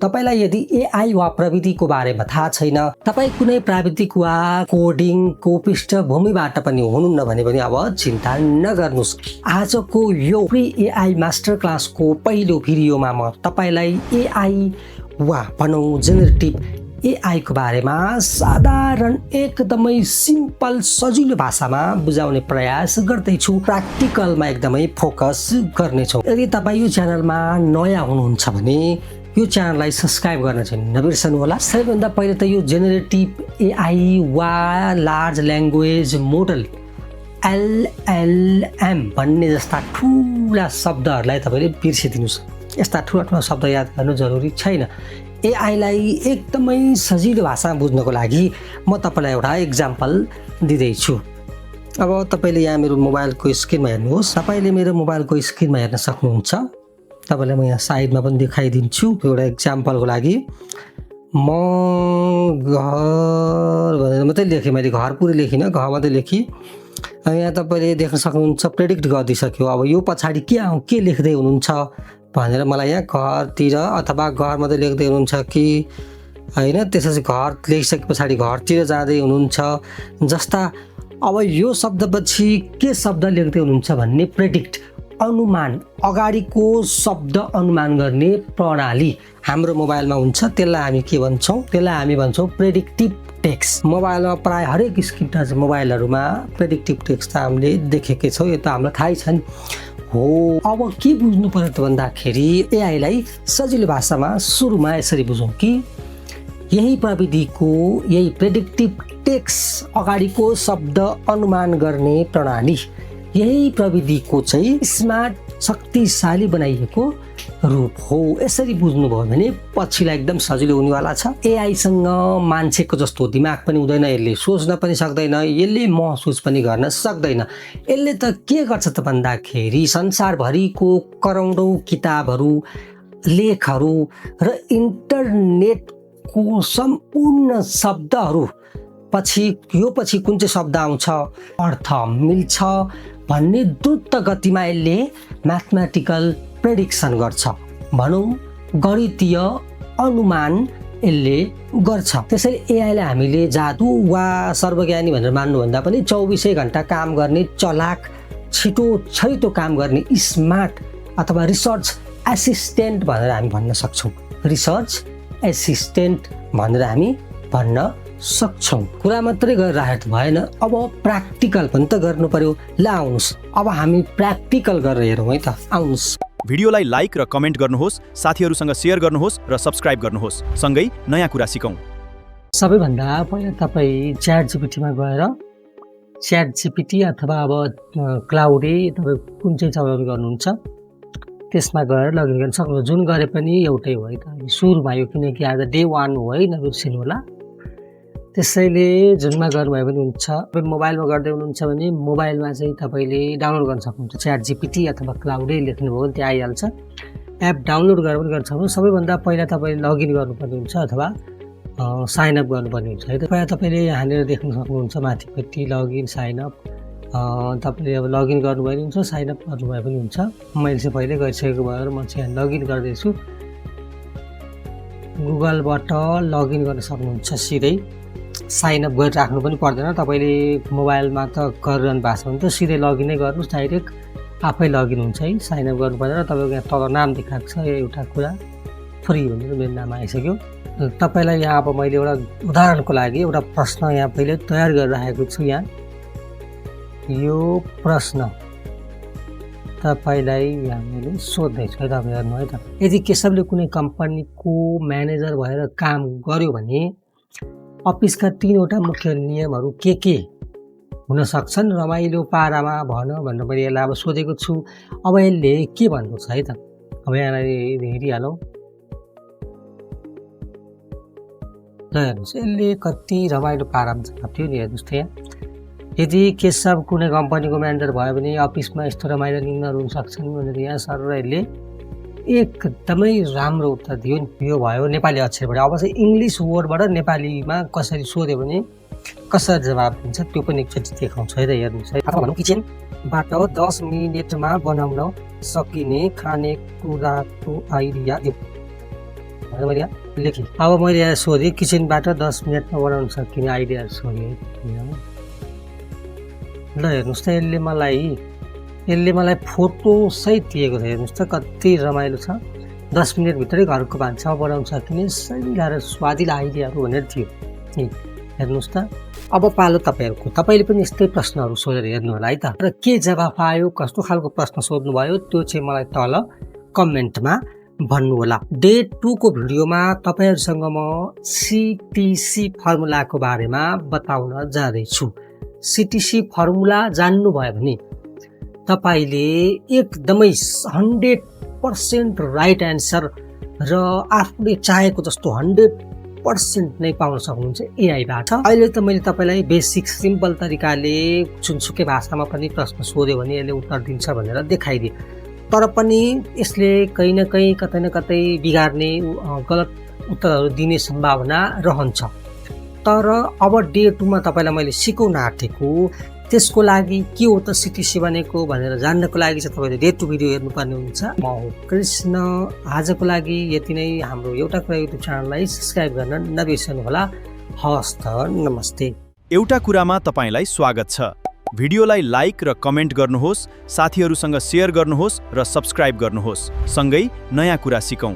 तपाईलाई यदि एआई वा प्रविधिको बारेमा थाहा छैन, तपाई कुनै प्राविधिक वा कोडिङको पृष्ठभूमिबाट पनि हुनुहुन्न भने पनि अब चिन्ता नगर्नुस्। आजको यो फ्री एआई मास्टर क्लासको पहिलो भिडियोमा म तपाईलाई एआई वा भनौं जेनेरेटिभ एआई को बारेमा साधारण एकदमै सिम्पल सजिलो भाषामा बुझाउने प्रयास गर्दैछु। प्र्याक्टिकलमा एकदमै फोकस गर्नेछौँ। यदि तपाईँ यो च्यानलमा नयाँ हुनुहुन्छ भने यो च्यानललाई सब्स्क्राइब गर्न चाहिँ नबिर्सनु होला। सबैभन्दा पहिले त यो जेनेरेटिभ एआई वा लार्ज ल्याङ्ग्वेज मोडल एलएलएम भन्ने जस्ता ठुला शब्दहरूलाई तपाईँले बिर्सिदिनुस्। यस्ता ठुला शब्द याद गर्नु जरुरी छैन। एआईलाई एकदमै सजिलो भाषामा बुझ्नको लागि म तपाईलाई एउटा एक्जाम्पल दिँदैछु। अब तपाईले यहाँ मेरो मोबाइलको स्क्रिनमा हेर्नुहोस्। तपाईले मेरो मोबाइलको स्क्रिनमा हेर्न सक्नुहुन्छ। तपाईलाई म यहाँ साइडमा पनि देखाइदिन्छु एउटा एक्जाम्पलको लागि। म घर भनेर मात्रै लेखेँ, मैले घर पुरै लेखिनँ, घर मात्रै लेखेँ। यहाँ तपाईले देख्न सक्नुहुन्छ प्रेडिक्ट गरिदिइसक्यो। अब यो पछाडि के लेख्दै हुनुहुन्छ भनेर मलाई यहाँ घरतिर अथवा घर मात्रै लेख्दै हुनुहुन्छ कि हैन, त्यसपछि घर लेखिसके पछाडि घरतिर जाँदै हुनुहुन्छ जस्ता। अब यो शब्दपछि के शब्द लेख्दै हुनुहुन्छ भन्ने प्रेडिक्ट, अनुमान, अगाडिको शब्द अनुमान गर्ने प्रणाली हाम्रो मोबाइलमा हुन्छ। त्यसलाई हामी के भन्छौँ? त्यसलाई हामी भन्छौँ प्रेडिक्टिभ टेक्स्ट। मोबाइलमा प्राय हरेक स्क्रिप्ट मोबाइलहरूमा प्रेडिक्टिभ टेक्स्ट त हामीले देखेकै छौँ, यो त हामीलाई थाहै छ नि हो। अब के बुझ्नु पर्यो त भन्दाखेरि एआईलाई सजिलो भाषामा सुरुमा यसरी बुझौँ कि यही प्रविधिको यही प्रेडिक्टिभ टेक्स्ट अगाडिको शब्द अनुमान गर्ने प्रणाली, यही प्रविधिको चाहिँ स्मार्ट शक्तिशाली बनाइएको रूप हो। यसरी बुझ्नुभयो भने पछिलाई एकदम सजिलो हुनेवाला छ। एआईसँग मान्छेको जस्तो दिमाग पनि हुँदैन, यसले सोच्न पनि सक्दैन, यसले महसुस पनि गर्न सक्दैन। यसले त के गर्छ त भन्दाखेरि संसारभरिको करोडौं किताबहरू, लेखहरू र इन्टरनेटको सम्पूर्ण शब्दहरू पछि कुन चाहिँ शब्द आउँछ, अर्थ मिल्छ भन्ने द्रुत गतिमा यसले म्याथमेटिकल प्रेडिक्सन गर्छ, भनौँ गणितीय अनुमान यसले गर्छ। त्यसैले एआईलाई हामीले जादु वा सर्वज्ञानी भनेर मान्नुभन्दा पनि 24 घण्टा काम गर्ने, चलाक, छिटो काम गर्ने स्मार्ट अथवा रिसर्च एसिस्टेन्ट भनेर हामी भन्न सक्छौँ। रिसर्च एसिस्टेन्ट भनेर हामी भन्न सक्छौँ। कुरा मात्रै गरिरहेको भएन, अब प्र्याक्टिकल पनि त गर्नु पर्यो। ल आउनुहोस् अब हामी प्र्याक्टिकल गरेर हेरौँ है त। आउनुहोस्। भिडियोलाई लाइक र कमेन्ट गर्नुहोस्, साथीहरूसँग सेयर गर्नुहोस् र सब्स्क्राइब गर्नुहोस्। सँगै नयाँ कुरा सिकौँ। सबैभन्दा पहिला तपाईँ च्याट जिपिटीमा गएर च्याट जिपिटी अथवा अब क्लाउडे तपाईँ कुन चाहिँ चलाउने गर्नुहुन्छ त्यसमा गएर लगइन गर्न सक्नुहुन्छ। जुन गरे पनि एउटै हो है त, सुरुमा यो किनकि आज डे 1 हो है, नबिर्सिनु होला। त्यसैले जुनमा गर्नुभयो भने हुन्छ। मोबाइलमा गर्दै हुनुहुन्छ भने मोबाइलमा चाहिँ तपाईँले डाउनलोड गर्न सक्नुहुन्छ। च्याट जिपिटी अथवा क्लाउडै लेख्नुभयो भने त्यहाँ आइहाल्छ। एप डाउनलोड गरेर पनि गर्न सक्नुहुन्छ। सबैभन्दा पहिला तपाईँले लगइन गर्नुपर्ने हुन्छ अथवा साइनअप गर्नुपर्ने हुन्छ है त। पहिला तपाईँले यहाँनिर देख्न सक्नुहुन्छ माथिपट्टि लगइन साइनअप। तपाईँले अब लगइन गर्नुभयो भने हुन्छ, साइनअप गर्नुभयो पनि हुन्छ। मैले चाहिँ पहिल्यै गरिसकेको भएर म चाहिँ लगइन गर्दैछु। गुगलबाट लगइन गर्न सक्नुहुन्छ सिधै। साइनअप गरिराख्नु पनि पर्दैन, तपाईँले मोबाइलमा त गरिरहनु भएको छ भने त सिधै लगइनै गर्नुहोस्, डाइरेक्ट आफै लगइन हुन्छ है। साइनअप गर्नु पर्दैन। तपाईँको यहाँ तल नाम देखाएको छ, एउटा कुरा फ्री भनेर मेरो नाम आइसक्यो। तपाईँलाई यहाँ अब मैले एउटा उदाहरणको लागि एउटा प्रश्न यहाँ पहिले तयार गरिराखेको छु। यहाँ यो प्रश्न तपाईँलाई यहाँ मैले सोध्दैछु है, तपाईँ हेर्नु है त। यदि केशवले कुनै कम्पनीको म्यानेजर भएर काम गर्यो भने अफिसका 3वटा मुख्य नियमहरू के हुन सक्छन्? रमाइलो पारामा भन भनेर मैले यसलाई अब सोधेको छु। अब यसले के भन्नु छ है त। अब यहाँलाई हेरिहालौँ। ल हेर्नुहोस् यसले कति रमाइलो पारामा जवाब थियो नि। हेर्नुहोस् त यहाँ, यदि केशव कुनै कम्पनीको म्यानेजर भयो भने अफिसमा यस्तो रमाइलो नियमहरू हुन सक्छन् भनेर यहाँ सर यसले एकदमै राम्रो उत्तर दियो नि। यो भयो नेपाली अक्षरबाट। अब चाहिँ इङ्ग्लिस वर्डबाट नेपालीमा कसरी सोध्यो भने कसरी जवाब दिन्छ त्यो पनि एकचोटि देखाउँछु है त। हेर्नुहोस् है। अथवा भनौँ किचनबाट 10 मिनेटमा बनाउन सकिने खानेकुराको आइडिया दियो। भनेर मैले यहाँ लेखेँ। अब मैले यहाँ सोधेँ किचनबाट 10 मिनटमा बनाउन सकिने आइडियाहरू सोधेँ। ल हेर्नुहोस् त यसले मलाई फोटोसहित दिएको छ। हेर्नुहोस् त कति रमाइलो छ। 10 मिनटभित्रै घरको भान्सामा बनाउन सकिने सजिलो र स्वादिलो आइडियाहरू भनेर थियो। हेर्नुहोस् त। अब पालो तपाईँहरूको। तपाईँले पनि यस्तै प्रश्नहरू सोधेर हेर्नु होला है त। र के जवाफ आयो, कस्तो खालको प्रश्न सोध्नुभयो त्यो चाहिँ मलाई तल कमेन्टमा भन्नु होला। डे 2 को भिडियोमा तपाईँहरूसँग म CTC फर्मुलाको बारेमा बताउन जाँदैछु। CTC फर्मुला जान्नुभयो भने तपाईँले एकदमै 100% राइट एन्सर र आफूले चाहेको जस्तो 100% नै पाउन सक्नुहुन्छ एआईबाट। अहिले त मैले तपाईँलाई बेसिक सिम्पल तरिकाले जुनसुकै भाषामा पनि प्रश्न सोध्यो भने यसले उत्तर दिन्छ भनेर देखाइदिए। तर पनि यसले कहीँ न कहीँ कतै न कतै बिगार्ने गलत उत्तरहरू दिने सम्भावना रहन्छ। तर अब डे 2 मा तपाईँलाई मैले सिकाउन आँटेको त्यसको लागि के हो त CTC भनेको भनेर जान्नको लागि चाहिँ तपाईँले डे 2 भिडियो हेर्नुपर्ने हुन्छ। म हो कृष्ण। आजको लागि यति नै। हाम्रो एउटा कुरा युट्युब च्यानललाई सब्स्क्राइब गर्न नबिर्सनु होला। हवस् त, नमस्ते। एउटा कुरामा तपाईलाई स्वागत छ। भिडियोलाई लाइक र कमेन्ट गर्नुहोस्, साथीहरूसँग सेयर गर्नुहोस् र सब्स्क्राइब गर्नुहोस्। सँगै नयाँ कुरा सिकौं।